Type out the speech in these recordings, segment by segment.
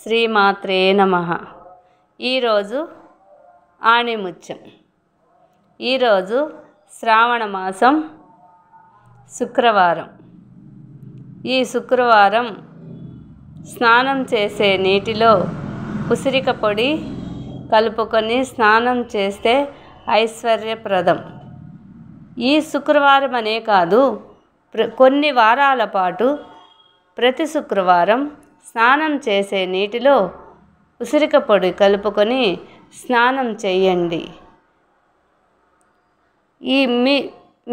శ్రీమాత్రే నమః. ఈరోజు ఆణిముత్యం. ఈరోజు శ్రావణ మాసం శుక్రవారం. ఈ శుక్రవారం స్నానం చేసే నీటిలో ఉసిరిక పొడి కలుపుకొని స్నానం చేస్తే ఐశ్వర్యప్రదం. ఈ శుక్రవారం అనే కాదు, కొన్ని వారాల పాటు ప్రతి శుక్రవారం స్నానం చేసే నీటిలో ఉసిరిక పొడి కలుపుకొని స్నానం చేయండి.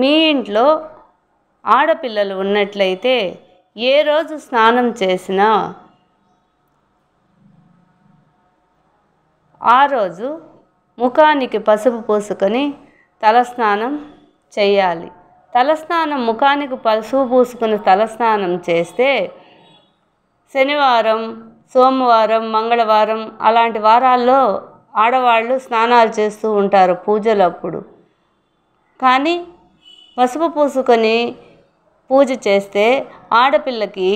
మీ ఇంట్లో ఆడపిల్లలు ఉన్నట్లయితే ఏ రోజు స్నానం చేసినా ఆ రోజు ముఖానికి పసుపు పూసుకొని తలస్నానం చేయాలి. తలస్నానం ముఖానికి పసుపు పూసుకొని తలస్నానం చేస్తే శనివారం, సోమవారం, మంగళవారం అలాంటి వారాల్లో ఆడవాళ్ళు స్నానాలు చేస్తూ ఉంటారు పూజలప్పుడు. కానీ పసుపు పూసుకొని పూజ చేస్తే ఆడపిల్లకి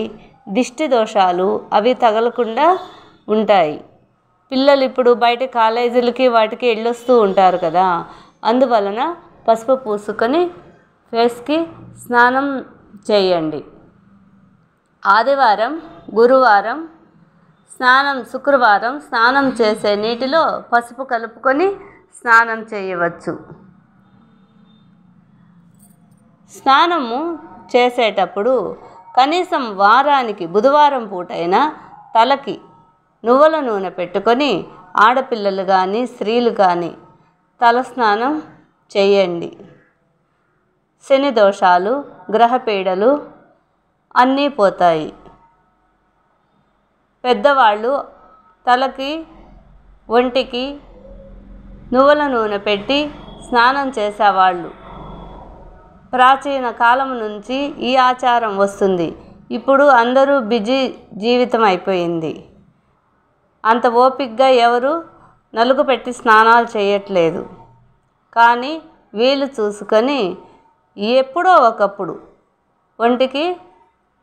దిష్టి దోషాలు అవి తగలకుండా ఉంటాయి. పిల్లలు ఇప్పుడు బయట కాలేజీలకి వాటికి వెళ్ళొస్తూ ఉంటారు కదా, అందువలన పసుపు పూసుకొని ఫేస్కి స్నానం చేయండి. ఆదివారం, గురువారం శుక్రవారం స్నానం చేసే నీటిలో పసుపు కలుపుకొని స్నానం చేయవచ్చు. స్నానము చేసేటప్పుడు కనీసం వారానికి బుధవారం పూటైనా తలకి నువ్వుల నూనె పెట్టుకొని ఆడపిల్లలు కానీ స్త్రీలు కానీ తలస్నానం చేయండి. శని దోషాలు, గ్రహపీడలు అన్నీ పోతాయి. పెద్దవాళ్ళు తలకి ఒంటికి నువ్వుల నూనె పెట్టి స్నానం చేసేవాళ్ళు. ప్రాచీన కాలం నుంచి ఈ ఆచారం వస్తుంది. ఇప్పుడు అందరూ బిజీ జీవితం అయిపోయింది. అంత ఓపికగా ఎవరు నలుగు పెట్టి స్నానాలు చేయట్లేదు. కానీ వీలు చూసుకొని ఎప్పుడో ఒకప్పుడు ఒంటికి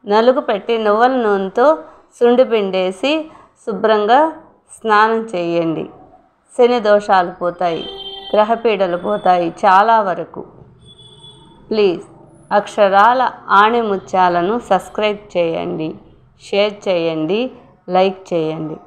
నలుగు పెట్టి నువ్వుల నూనెతో సుండి పిండేసి శుభ్రంగా స్నానం చేయండి. శని దోషాలు పోతాయి, గ్రహపీడలు పోతాయి చాలా వరకు. ప్లీజ్ అక్షరాల ఆణిముత్యాలను సబ్స్క్రైబ్ చేయండి, షేర్ చేయండి, లైక్ చేయండి.